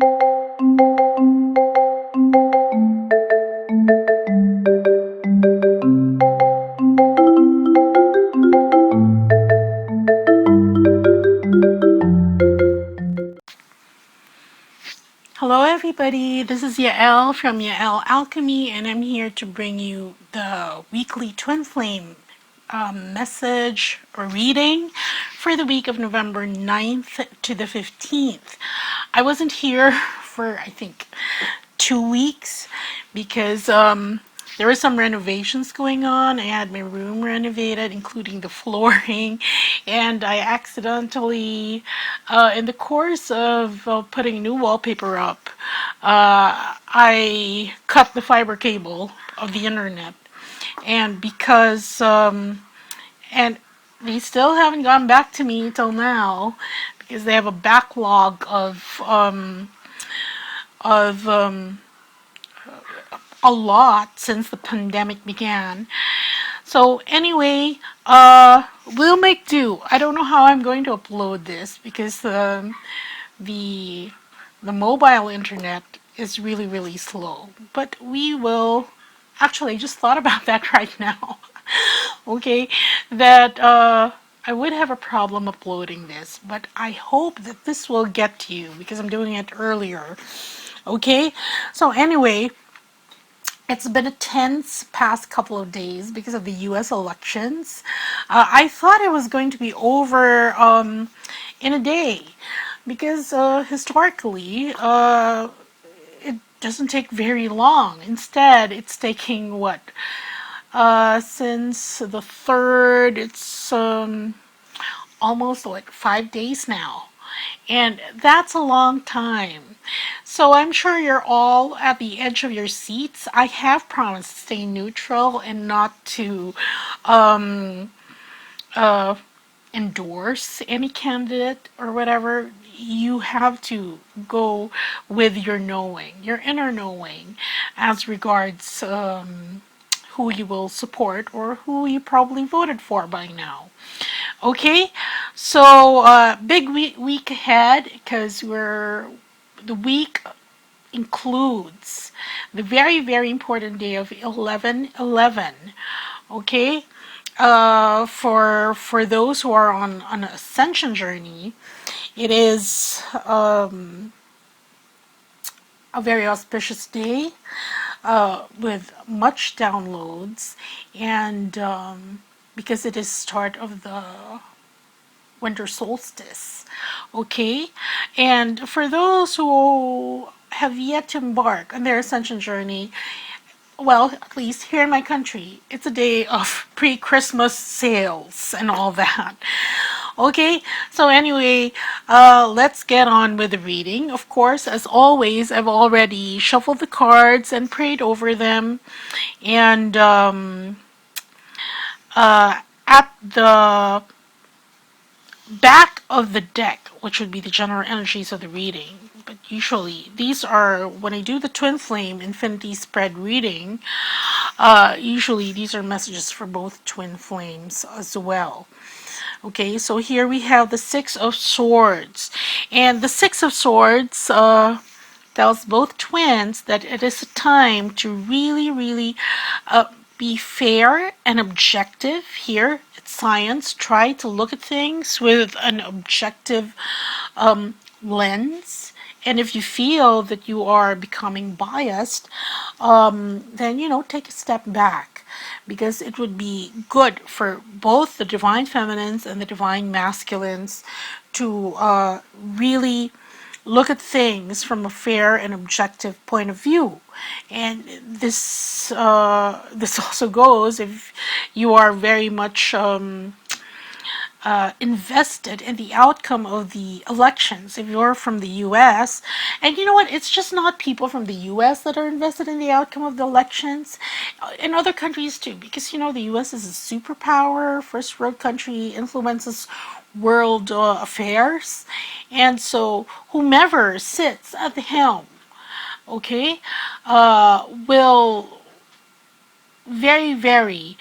Hello everybody, this is Yael from Yael Alchemy, and I'm here to bring you the weekly Twin Flame message or reading for the week of November 9th to the 15th. I wasn't here for, I think, 2 weeks because there were some renovations going on. I had my room renovated, including the flooring, and I accidentally, in the course of putting new wallpaper up, I cut the fiber cable of the internet. And because, and they still haven't gone back to me till now, because they have a backlog of a lot since the pandemic began. So anyway, we'll make do. I don't know how I'm going to upload this because the mobile internet is really slow. But we will. Actually, I just thought about that right now. Okay, that I would have a problem uploading this, but I hope that this will get to you because I'm doing it earlier. Okay, so anyway, it's been a tense past couple of days because of the US elections. I thought it was going to be over in a day because historically it doesn't take very long. Instead, it's taking what? Since the 3rd, it's almost like 5 days now. And that's a long time. So I'm sure you're all at the edge of your seats. I have promised to stay neutral and not to endorse any candidate or whatever. You have to go with your knowing, your inner knowing, as regards who you will support or who you probably voted for by now. Okay, so big week ahead because the week includes the very important day of 11/11. Okay, for those who are on an ascension journey, it is a very auspicious day with much downloads, and because it is start of the winter solstice. Okay, and for those who have yet to embark on their ascension journey, well, at least here in my country, it's a day of pre-Christmas sales and all that. Okay, so anyway, let's get on with the reading. Of course, as always, I've already shuffled the cards and prayed over them, and at the back of the deck, which would be the general energies of the reading, but usually these are, when I do the Twin Flame Infinity Spread reading, usually these are messages for both Twin Flames as well. Okay, so here we have the Six of Swords, and the Six of Swords tells both twins that it is a time to really be fair and objective. Here it's science. Try to look at things with an objective lens. And if you feel that you are becoming biased, then, take a step back, because it would be good for both the divine feminines and the divine masculines to really look at things from a fair and objective point of view. And this also goes if you are very much invested in the outcome of the elections. If you're from the US, and you know what, it's just not people from the US that are invested in the outcome of the elections, in other countries too, because the US is a superpower, first world country, influences world affairs, and so whomever sits at the helm, okay, will very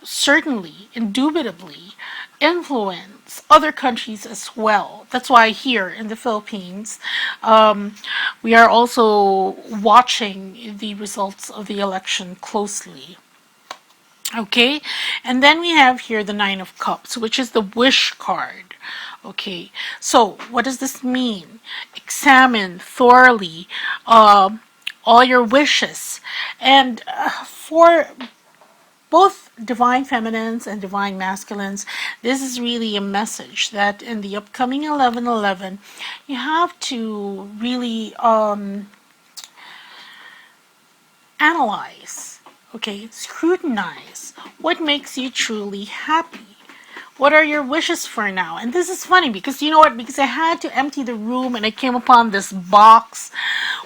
certainly, indubitably influence other countries as well. That's why here in the Philippines, We are also watching the results of the election closely. Okay, and then we have here the Nine of Cups, which is the wish card. Okay, so what does this mean? Examine thoroughly all your wishes. And for both divine feminines and divine masculines, this is really a message that in the upcoming 11/11, you have to really analyze, okay, scrutinize what makes you truly happy. What are your wishes for now? And this is funny because you know what? Because I had to empty the room and I came upon this box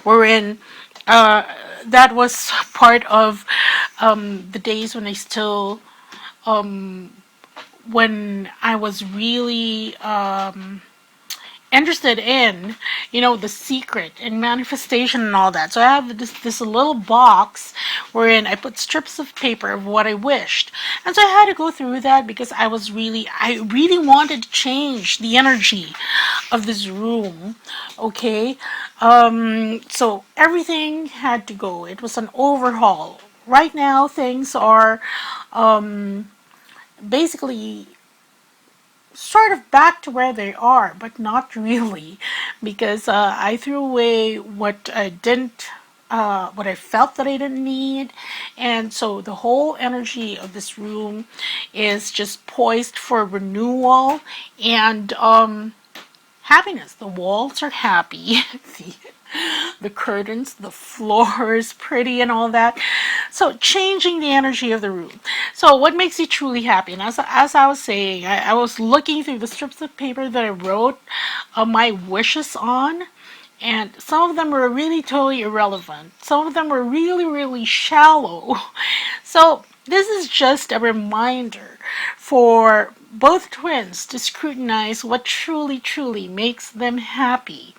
wherein that was part of the days when I still, when I was really interested in, you know, the secret and manifestation and all that. So I have this little box wherein I put strips of paper of what I wished. And so I had to go through that because I really wanted to change the energy of this room. Okay. So everything had to go. It was an overhaul. Right now things are basically sort of back to where they are, but not really, because I threw away what I didn't, what I felt that I didn't need, and so the whole energy of this room is just poised for renewal and happiness. The walls are happy. The curtains, the floor is pretty and all that. So changing the energy of the room. So what makes you truly happy? And as I was saying, I was looking through the strips of paper that I wrote my wishes on. And some of them were really totally irrelevant. Some of them were really, really shallow. So this is just a reminder for both twins to scrutinize what truly, truly makes them happy.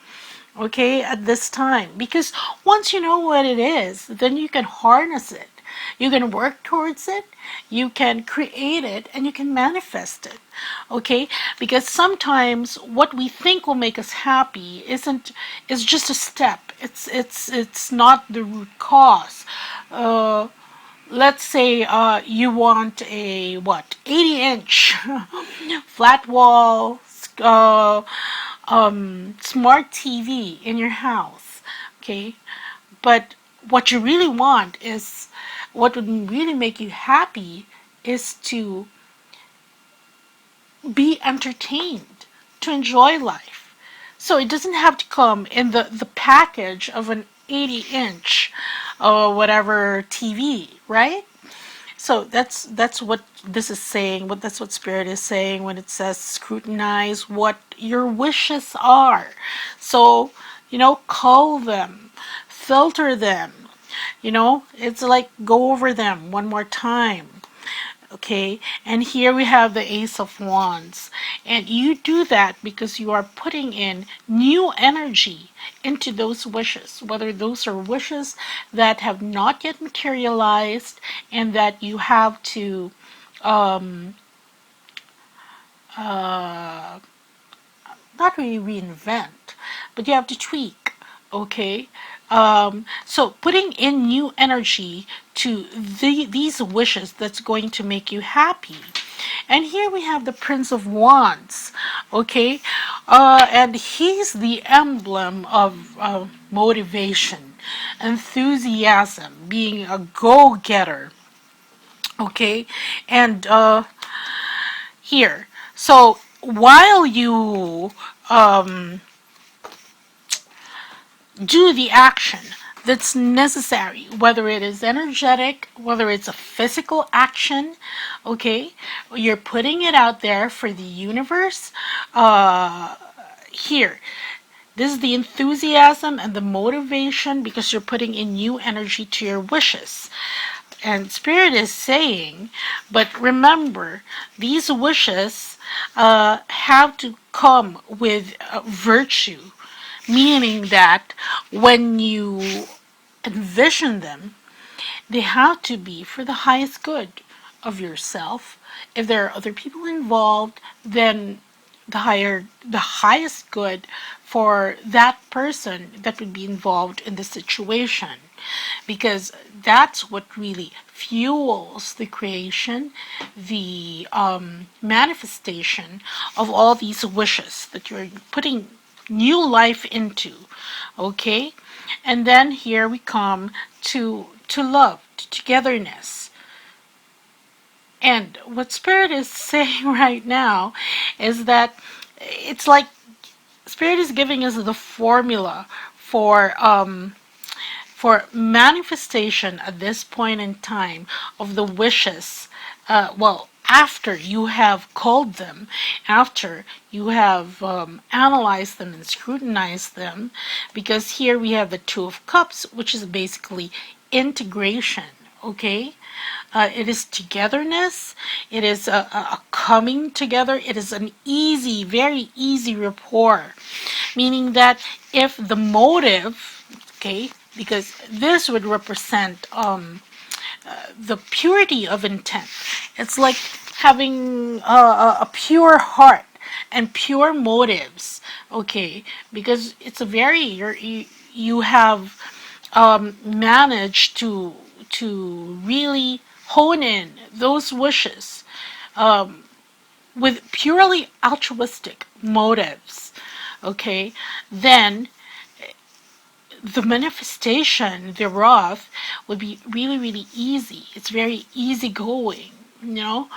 Okay, at this time. Because once you know what it is, then you can harness it. You can work towards it, you can create it, and you can manifest it. Okay? Because sometimes what we think will make us happy is just a step. It's not the root cause. Let's say you want a 80-inch flat wall smart TV in your house, okay? But what you really want is, what would really make you happy is to be entertained, to enjoy life. So it doesn't have to come in the package of an 80-inch or whatever TV, right? So that's what this is saying. That's what Spirit is saying when it says scrutinize what your wishes are. So, you know, cull them, filter them. You know, it's like go over them one more time. Okay, and here we have the Ace of Wands, and you do that because you are putting in new energy into those wishes, whether those are wishes that have not yet materialized and that you have to not really reinvent, but you have to tweak. Okay, so putting in new energy to these wishes that's going to make you happy. And here we have the Prince of Wands. Okay, and he's the emblem of motivation, enthusiasm, being a go-getter. Okay, and here, so while you do the action that's necessary, whether it is energetic, whether it's a physical action, okay, you're putting it out there for the universe. Here, this is the enthusiasm and the motivation because you're putting in new energy to your wishes. And Spirit is saying, but remember, these wishes have to come with virtue, meaning that when you envision them, they have to be for the highest good of yourself. If there are other people involved, then the highest good for that person that would be involved in the situation, because that's what really fuels the creation, the manifestation of all these wishes that you're putting new life into. Okay, and then here we come to love, to togetherness. And what Spirit is saying right now is that it's like Spirit is giving us the formula for manifestation at this point in time of the wishes. Well, after you have called them, after you have analyzed them and scrutinized them, because here we have the Two of Cups, which is basically integration. Okay, it is togetherness. It is a coming together. It is an easy, very easy rapport, meaning that if the motive, okay, because this would represent the purity of intent. It's like having a pure heart and pure motives, okay, because it's a very you have managed to really hone in those wishes with purely altruistic motives, okay, then the manifestation thereof would be really, really easy. It's very easygoing. You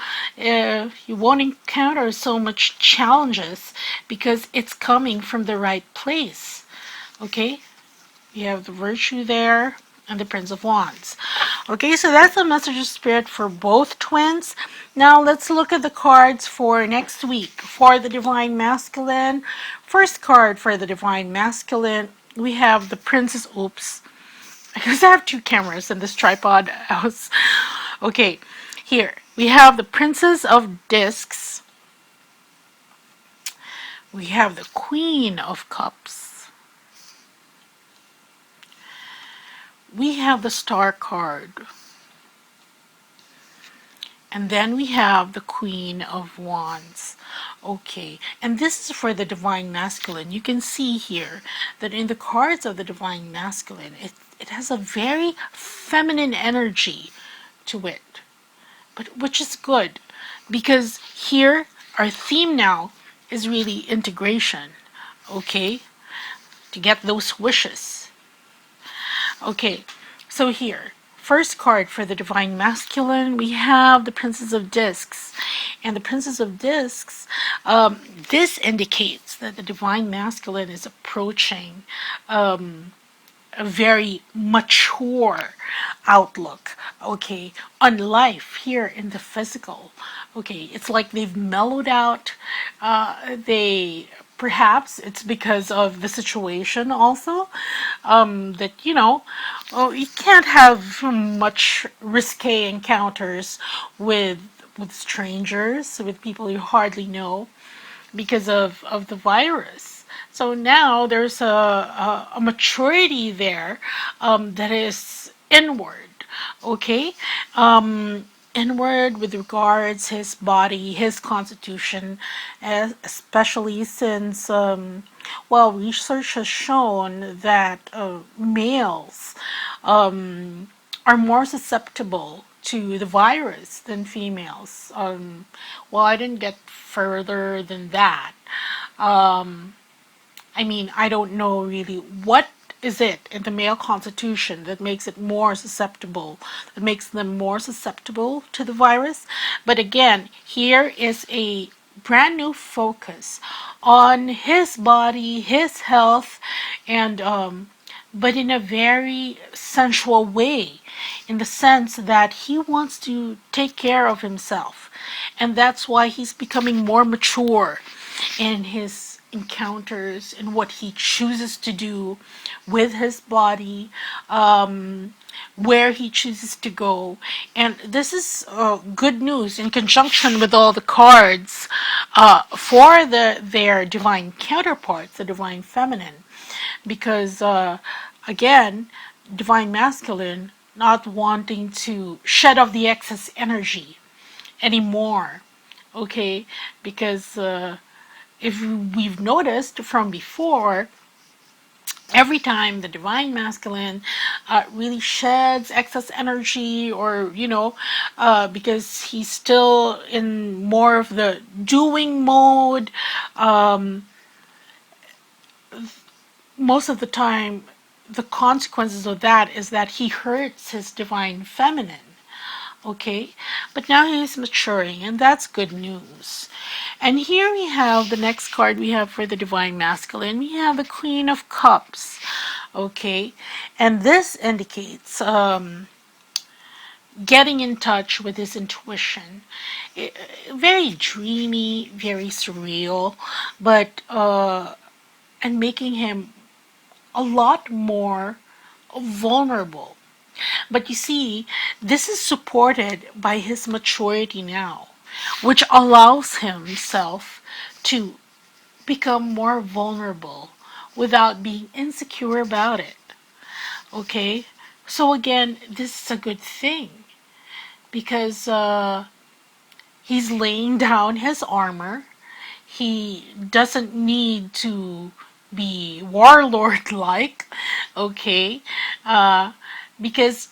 won't encounter so much challenges because it's coming from the right place. Okay, you have the virtue there and the Prince of Wands. Okay, so that's the message of Spirit for both twins. Now let's look at the cards for next week for the Divine Masculine. First card for the Divine Masculine, we have the Princess. Oops, because I have two cameras in this tripod house. Okay, here we have the Princess of Discs. We have the Queen of Cups. We have the Star card. And then we have the Queen of Wands. Okay, and this is for the Divine Masculine. You can see here that in the cards of the Divine Masculine, it has a very feminine energy to it, but which is good, because here our theme now is really integration, okay, to get those wishes. Okay, so here, first card for the Divine Masculine, we have the Princess of Discs. And the Princess of Discs, this indicates that the Divine Masculine is approaching a very mature outlook, okay, on life here in the physical. Okay, it's like they've mellowed out. They perhaps it's because of the situation also, that you can't have much risque encounters with strangers, with people you hardly know, because of the virus. So now there's a maturity there that is inward, okay? Inward with regards his body, his constitution, especially since, well, research has shown that males are more susceptible to the virus than females. Well, I didn't get further than that. I mean, I don't know really what is it in the male constitution that makes it more susceptible, that makes them more susceptible to the virus. But again, here is a brand new focus on his body, his health, and but in a very sensual way, in the sense that he wants to take care of himself. And that's why he's becoming more mature in his encounters, in what he chooses to do with his body, where he chooses to go. And this is good news in conjunction with all the cards for their divine counterparts, the divine feminine. Because again, divine masculine not wanting to shed off the excess energy anymore, okay, because if we've noticed from before, every time the divine masculine really sheds excess energy, or because he's still in more of the doing mode, um, most of the time the consequences of that is that he hurts his divine feminine. Okay, but now he's maturing, and that's good news. And here we have the next card we have for the divine masculine. We have the Queen of Cups. Okay, and this indicates getting in touch with his intuition. Very dreamy, very surreal, but and making him a lot more vulnerable. But you see, this is supported by his maturity now, which allows himself to become more vulnerable without being insecure about it. Okay? So again, this is a good thing because he's laying down his armor. He doesn't need to be warlord like, okay? Because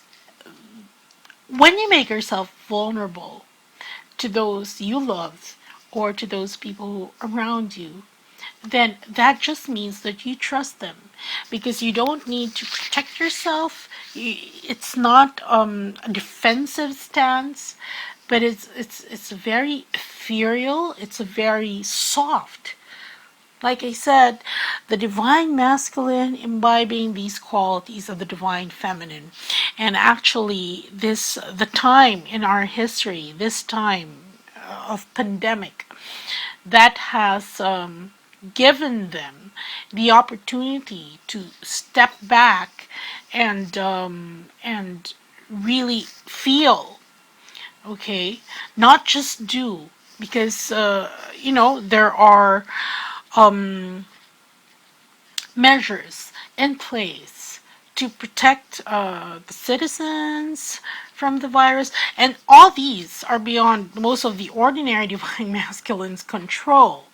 when you make yourself vulnerable to those you love or to those people around you, then that just means that you trust them, because you don't need to protect yourself. It's not a defensive stance, but it's very ethereal. It's a very soft. Like I said, the divine masculine imbibing these qualities of the divine feminine. And actually, the time in our history, this time of pandemic, that has given them the opportunity to step back and really feel, okay, not just do, because there are measures in place to protect the citizens from the virus, and all these are beyond most of the ordinary divine masculine's control.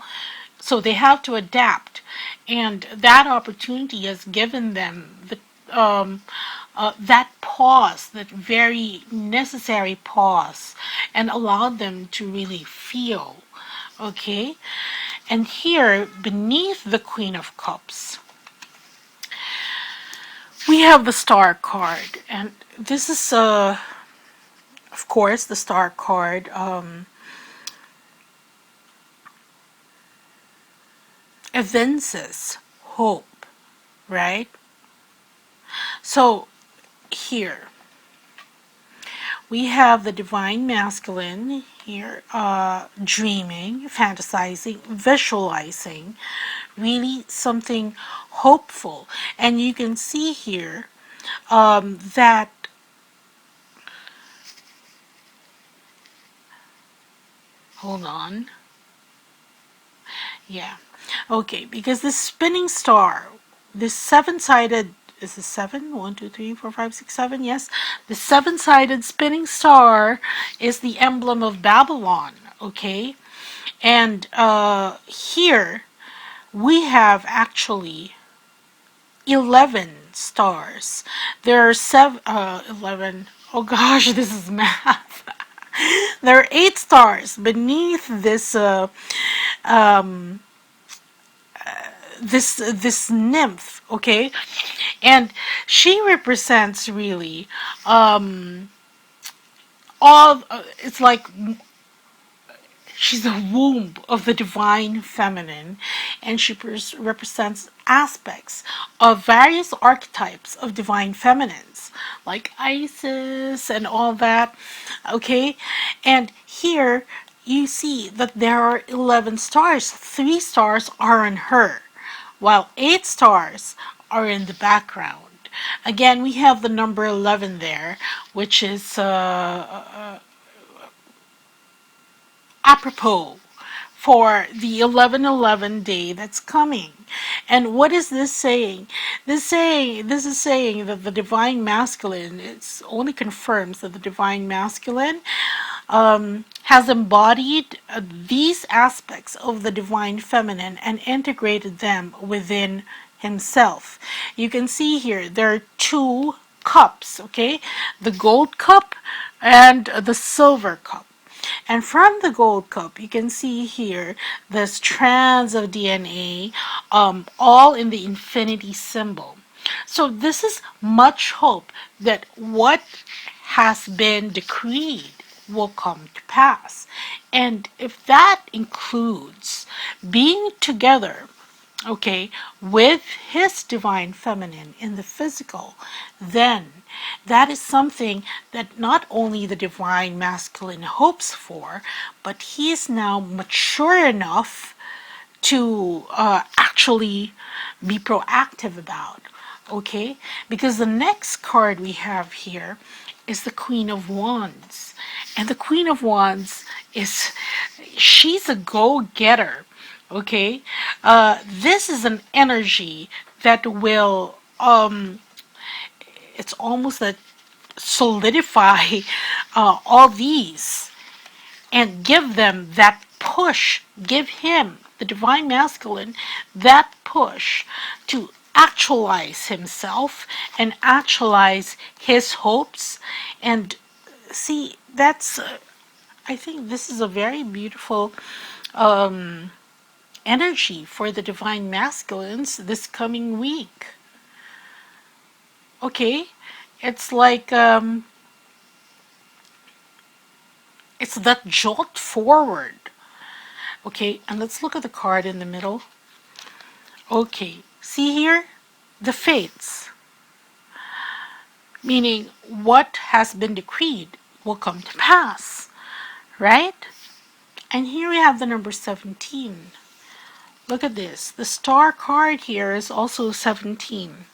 So they have to adapt, and that opportunity has given them that pause, that very necessary pause, and allowed them to really feel. Okay, and here beneath the Queen of Cups, we have the Star card, and this is of course the Star card evinces hope, right? So here we have the divine masculine here, dreaming, fantasizing, visualizing, really something hopeful. And you can see here that hold on. Yeah. Okay, because the spinning star, this seven-sided, is it seven? 1, 2, 3, 4, 5, 6, 7, yes. The seven-sided spinning star is the emblem of Babylon, okay? And here we have actually 11 stars. There are 11, oh gosh, this is math. There are 8 stars beneath this this nymph, okay? And she represents really all it's like she's the womb of the divine feminine, and she represents aspects of various archetypes of divine feminines, like Isis and all that, okay? And here you see that there are 11 stars. 3 stars are in her, while 8 stars are in the background. Again, we have the number 11 there, which is apropos for the 11/11 day that's coming. And what is this saying? This is saying that the divine masculine, it only confirms that the divine masculine has embodied these aspects of the divine feminine and integrated them within himself. You can see here there are two cups, okay? The gold cup and the silver cup. And from the gold cup, you can see here the strands of DNA, all in the infinity symbol. So this is much hope that what has been decreed will come to pass. And if that includes being together, okay, with his divine feminine in the physical, then that is something that not only the divine masculine hopes for, but he is now mature enough to actually be proactive about. Okay, because the next card we have here is the Queen of Wands, and the Queen of Wands is, she's a go-getter. Okay, this is an energy that will it's almost that solidify all these and give them that push, give him, the divine masculine, that push to actualize himself and actualize his hopes. And see, that's, I think this is a very beautiful energy for the divine masculines this coming week. Okay, it's like, it's that jolt forward. Okay, and let's look at the card in the middle. Okay, see here? The fates. Meaning what has been decreed will come to pass. Right? And here we have the number 17. Look at this. The star card here is also 17.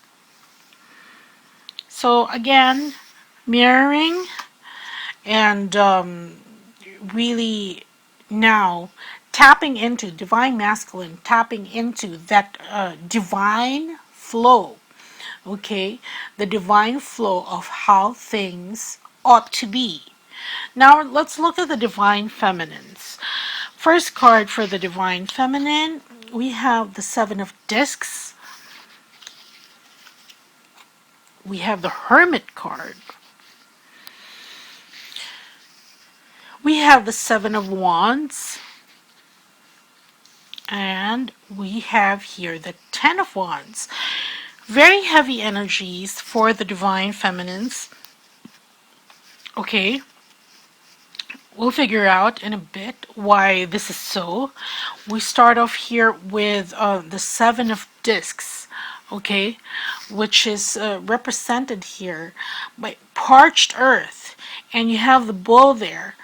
So again, mirroring and really now tapping into divine masculine, tapping into that divine flow, okay, the divine flow of how things ought to be. Now let's look at the divine feminines. First card for the divine feminine, we have the Seven of Discs. We have the Hermit card. We have the Seven of Wands. And we have here the Ten of Wands. Very heavy energies for the divine feminines. Okay, we'll figure out in a bit why this is so. We start off here with the Seven of Discs, okay, which is represented here by parched earth, and you have the bull there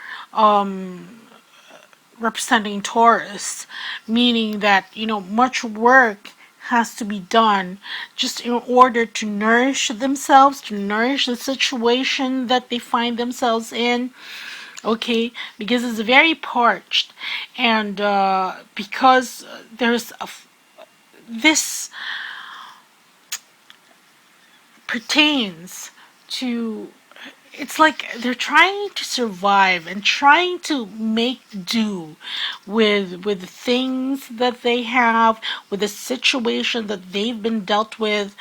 representing Taurus, meaning that, you know, much work has to be done just in order to nourish themselves, to nourish the situation that they find themselves in. Okay, because it's very parched, and because there's this pertains to, it's like they're trying to survive and trying to make do with the things that they have, with the situation that they've been dealt with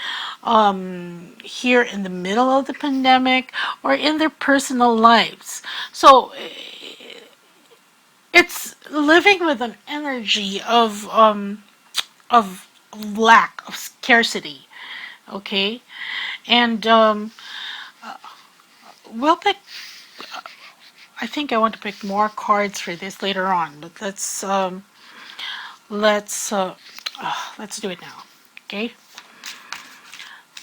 here in the middle of the pandemic or in their personal lives. So it's living with an energy of lack, of scarcity. Okay, and we'll pick, I think I want to pick more cards for this later on, but let's do it now. Okay,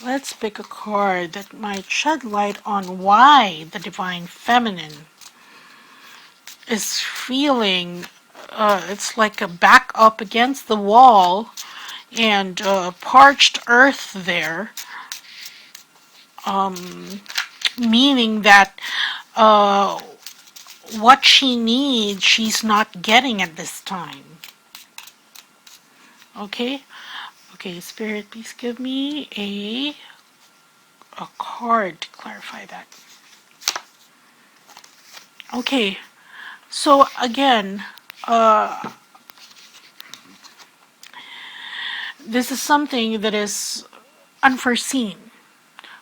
let's pick a card that might shed light on why the divine feminine is feeling it's like a back up against the wall and parched earth there, meaning that what she needs, she's not getting at this time. Okay? Okay, Spirit, please give me a card to clarify that. Okay, So again, this is something that is unforeseen,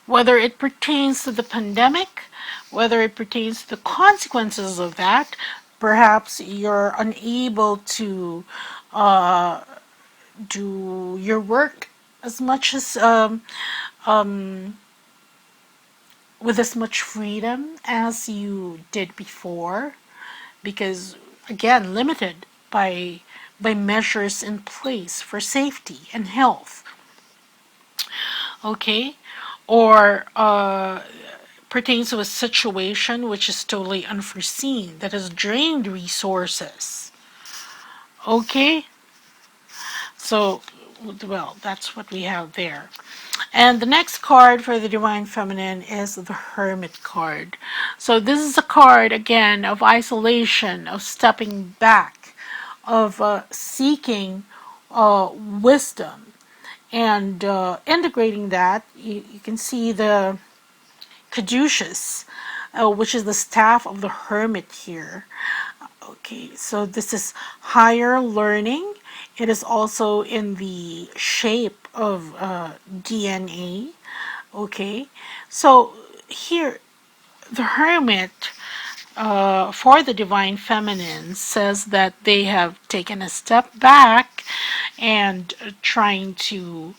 whether it pertains to the pandemic, whether it pertains to the consequences of that. Perhaps you're unable to do your work as much as with as much freedom as you did before, because again, limited by measures in place for safety and health. Okay, or pertains to a situation which is totally unforeseen that has drained resources. Okay, so well, that's what we have there. And the next card for the Divine Feminine is the Hermit card. So this is a card, again, of isolation, of stepping back, of seeking wisdom, and integrating that. You can see the caduceus, which is the staff of the Hermit here. Okay, so this is higher learning. It is also in the shape of DNA. Okay, so here the Hermit for the Divine Feminine says that they have taken a step back and trying to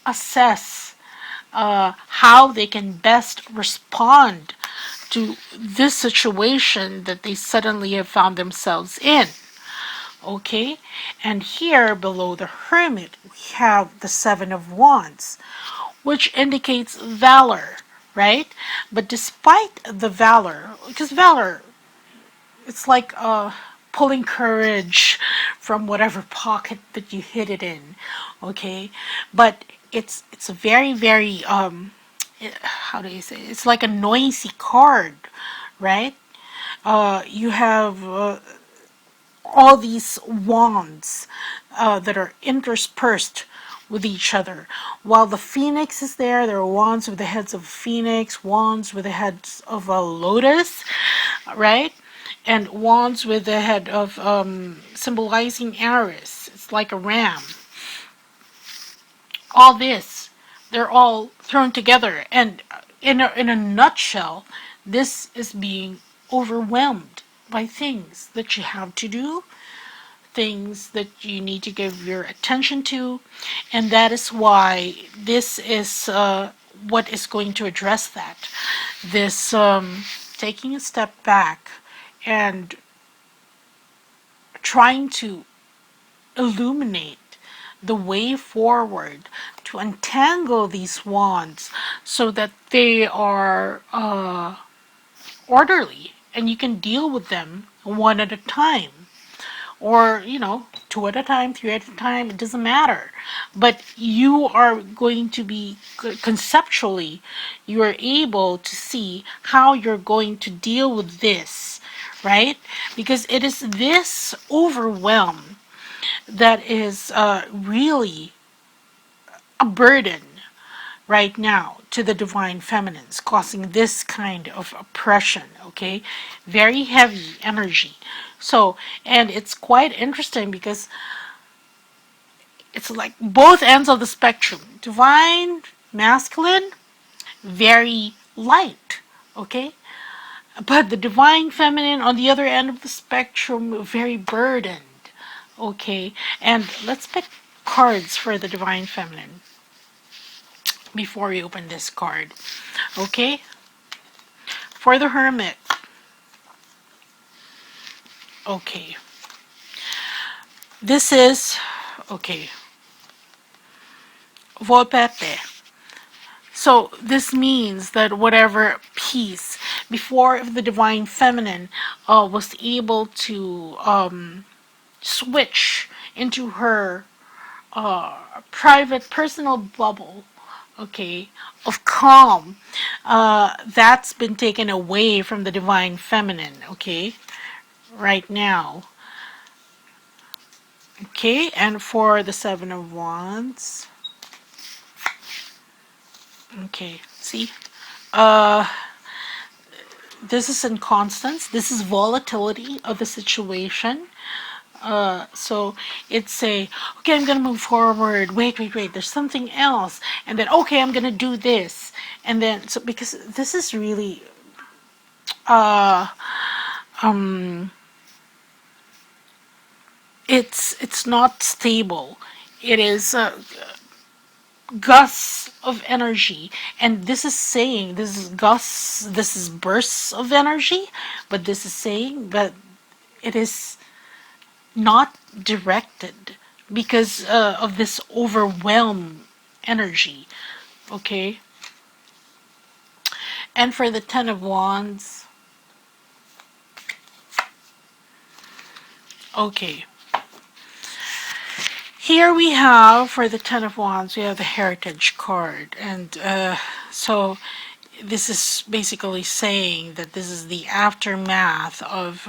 assess how they can best respond to this situation that they suddenly have found themselves in. Okay, and here below the Hermit we have the Seven of Wands, which indicates valor, right? But despite the valor, because valor, it's like pulling courage from whatever pocket that you hid it in, okay? But it's a very, very how do you say it? It's like a noisy card, right? You have all these wands that are interspersed with each other. While the phoenix is there, there are wands with the heads of a phoenix, wands with the heads of a lotus, right? And wands with the head of symbolizing Aries. It's like a ram. All this, they're all thrown together. And in a nutshell, this is being overwhelmed by things that you have to do, things that you need to give your attention to, and that is why this is what is going to address that. This taking a step back and trying to illuminate the way forward to untangle these wands so that they are orderly and you can deal with them one at a time, or two at a time, three at a time, it doesn't matter. But you are going to be conceptually, you are able to see how you're going to deal with this, right? Because it is this overwhelm that is really a burden right now to the Divine Feminines, causing this kind of oppression, okay? Very heavy energy. So, and it's quite interesting because it's like both ends of the spectrum. Divine Masculine, very light, okay? But the Divine Feminine on the other end of the spectrum, very burdened, okay? And let's pick cards for the Divine Feminine before we open this card, okay? For the Hermit, okay, this is, okay, Volpete. So this means that whatever piece, before the Divine Feminine was able to switch into her private personal bubble, okay, of calm, that's been taken away from the Divine Feminine, okay, right now. Okay, and for the Seven of Wands, okay, see, This is inconstance. This is volatility of the situation. So it's okay, I'm gonna move forward. Wait. There's something else, and then okay, I'm gonna do this, and then so because this is really uh, um, it's not stable. It is gusts of energy, and this is saying this is gusts. This is bursts of energy, but this is saying that it is not directed because of this overwhelm energy. Okay, and for the Ten of Wands, okay, here we have for the Ten of Wands, we have the Heritage card, and so this is basically saying that this is the aftermath of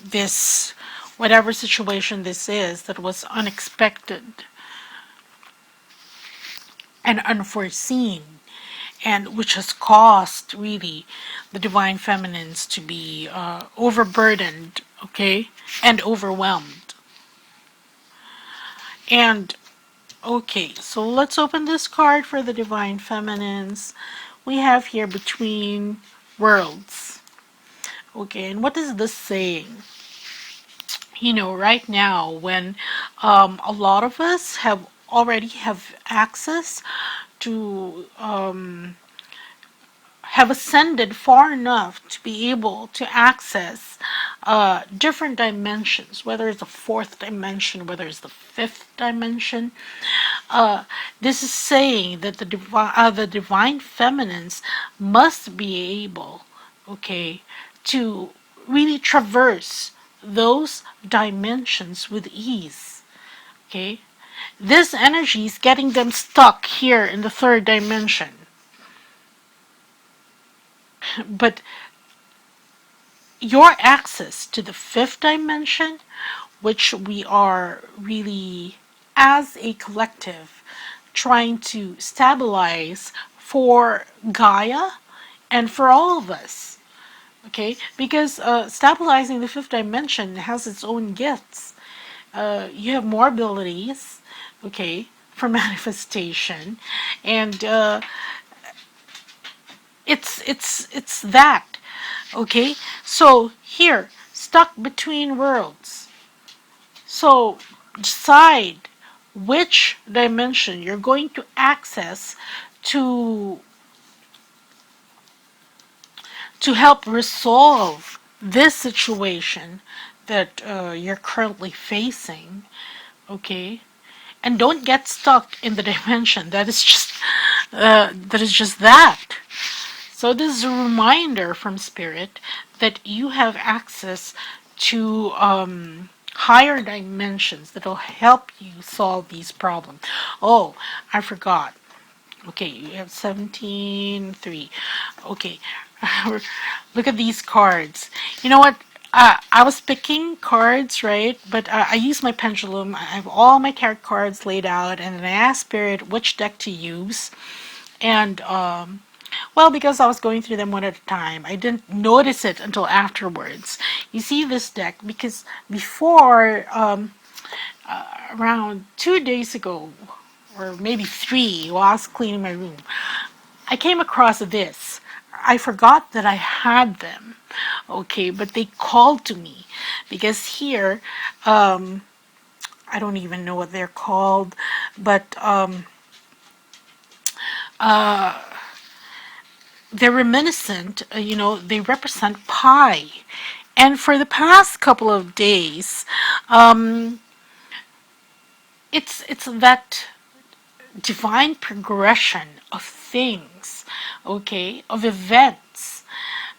this, whatever situation this is, that was unexpected and unforeseen, and which has caused really the divine feminines to be overburdened, okay, and overwhelmed. And okay, so let's open this card for the divine feminines. We have here between worlds. Okay, and what is this saying? You know, right now when a lot of us have already have access to have ascended far enough to be able to access different dimensions, whether it's the fourth dimension, whether it's the fifth dimension. This is saying that the divine feminines must be able, okay, to really traverse those dimensions with ease. Okay, this energy is getting them stuck here in the third dimension. But your access to the fifth dimension, which we are really, as a collective, trying to stabilize for Gaia and for all of us, okay? Because stabilizing the fifth dimension has its own gifts. You have more abilities, okay, for manifestation, and it's that, okay. So here, stuck between worlds. So decide which dimension you're going to access to help resolve this situation that you're currently facing, okay. And don't get stuck in the dimension that is just that. So this is a reminder from Spirit that you have access to higher dimensions that will help you solve these problems. Oh, I forgot. Okay, you have 17, 3. Okay, look at these cards. You know what? I was picking cards, right? But I use my pendulum. I have all my tarot cards laid out, and then I asked Spirit which deck to use. And well, because I was going through them one at a time, I didn't notice it until afterwards. You see this deck because before, around 2 days ago, or maybe 3, while I was cleaning my room, I came across this. I forgot that I had them, okay, but they called to me because here, I don't even know what they're called, but they're reminiscent, you know, they represent pi. And for the past couple of days, it's that divine progression of things, okay, of events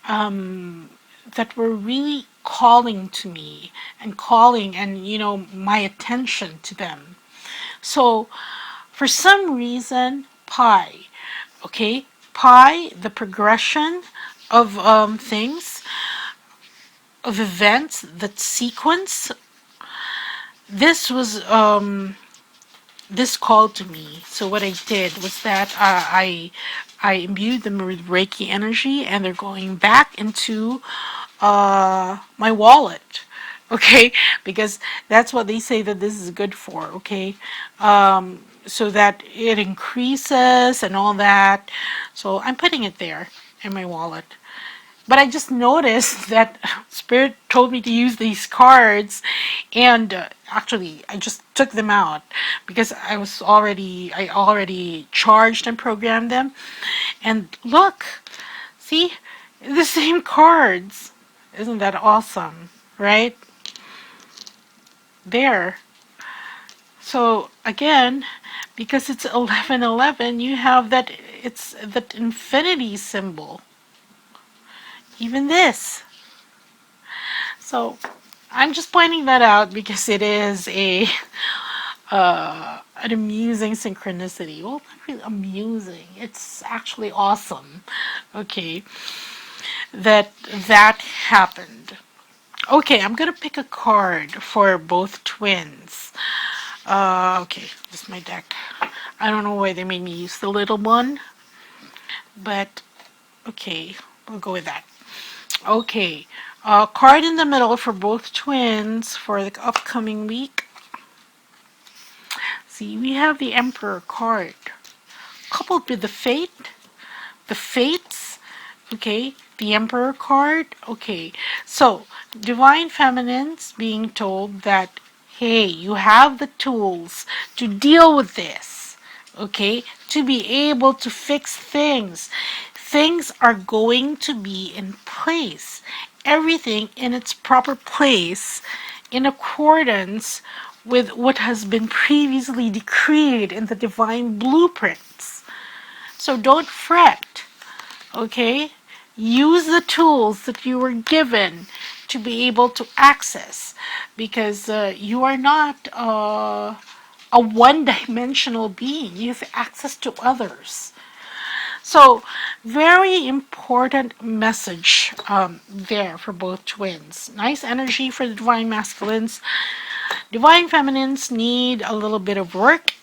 that were really calling to me and calling and, you know, my attention to them. So for some reason, pi, okay, pi, the progression of things, of events that sequence, this was this called to me. So what I did was that I imbued them with Reiki energy, and they're going back into my wallet. Okay, because that's what they say that this is good for. Okay, so that it increases and all that. So I'm putting it there in my wallet. But I just noticed that Spirit told me to use these cards, and actually I just took them out because I already charged and programmed them. And look, see, the same cards. Isn't that awesome, right? There. So again, because it's 1111, you have that, it's that infinity symbol. Even this. So I'm just pointing that out because it is an amusing synchronicity. Well, not really amusing. It's actually awesome. Okay, that happened. Okay, I'm gonna pick a card for both twins. Okay, this is my deck. I don't know why they made me use the little one, but okay, we'll go with that. Okay, card in the middle for both twins for the upcoming week. See, we have the Emperor card coupled with the Fates, okay, the Emperor card. Okay, so Divine Feminines being told that, hey, you have the tools to deal with this, okay, to be able to fix things. Things are going to be in place, everything in its proper place, in accordance with what has been previously decreed in the divine blueprints. So don't fret, okay? Use the tools that you were given to be able to access, because you are not a one-dimensional being. You have access to others. So, very important message there for both twins. Nice energy for the divine masculines. Divine feminines need a little bit of work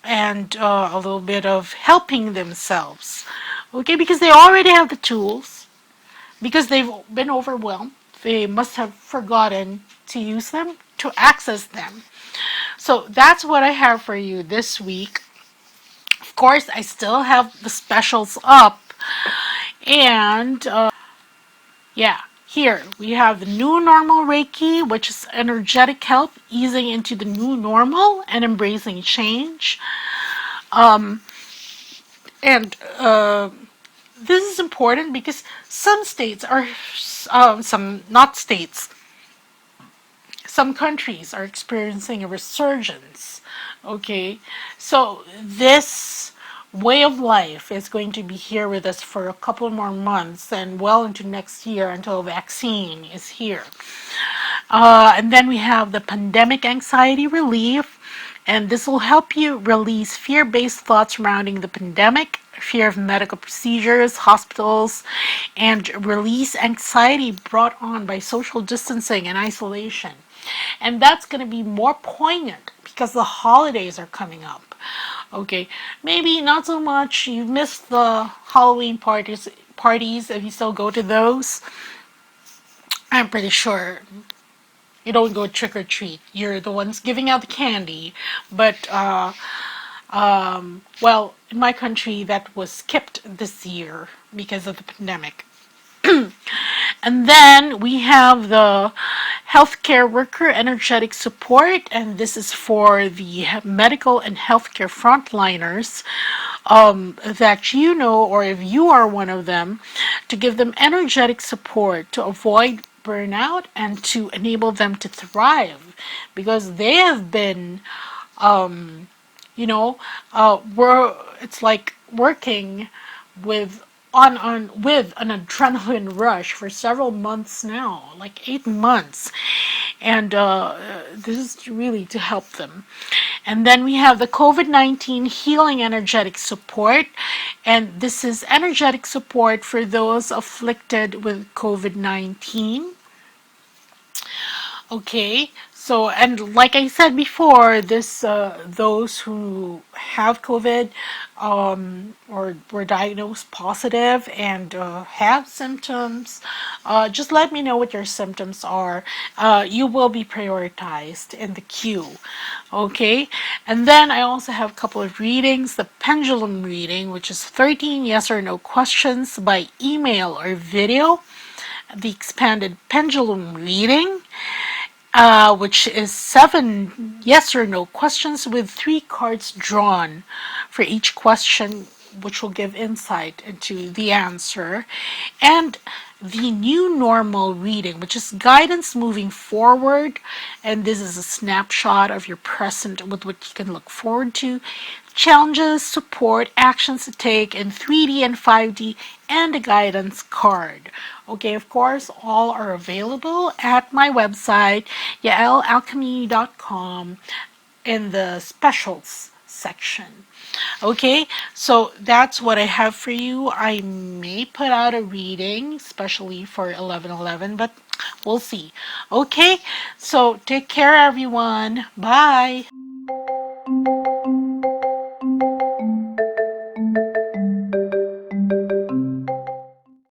and a little bit of helping themselves. Okay, because they already have the tools, because they've been overwhelmed. They must have forgotten to use them, to access them. So that's what I have for you this week. Of course, I still have the specials up. And yeah, here we have the new normal Reiki, which is energetic health, easing into the new normal and embracing change. And this is important because some states are, some not states, some countries are experiencing a resurgence. Okay, so this way of life is going to be here with us for a couple more months and well into next year until a vaccine is here. And then we have the pandemic anxiety relief, and this will help you release fear-based thoughts surrounding the pandemic, fear of medical procedures, hospitals, and release anxiety brought on by social distancing and isolation. And that's going to be more poignant because the holidays are coming up. Okay, maybe not so much. You missed the Halloween parties if you still go to those. I'm pretty sure you don't go trick or treat. You're the ones giving out the candy. But well, in my country that was skipped this year because of the pandemic. And then we have the healthcare worker energetic support, and this is for the medical and healthcare frontliners that you know, or if you are one of them, to give them energetic support to avoid burnout and to enable them to thrive, because they have been, you know, it's like working with with an adrenaline rush for several months now, like 8 months, and this is really to help them. And then we have the COVID-19 healing energetic support, and this is energetic support for those afflicted with COVID-19. Okay, So, and like I said before, those who have COVID or were diagnosed positive and have symptoms, just let me know what your symptoms are. You will be prioritized in the queue. Okay, and then I also have a couple of readings. The pendulum reading, which is 13 yes or no questions by email or video. The expanded pendulum reading, which is 7 yes or no questions with 3 cards drawn for each question, which will give insight into the answer. And the new normal reading, which is guidance moving forward. And this is a snapshot of your present with what you can look forward to. Challenges, support, actions to take in 3D and 5D, and a guidance card. Okay, of course, all are available at my website, yaelalchemy.com, in the specials section. Okay, so that's what I have for you. I may put out a reading, especially for 11/11, but we'll see. Okay, so take care, everyone. Bye.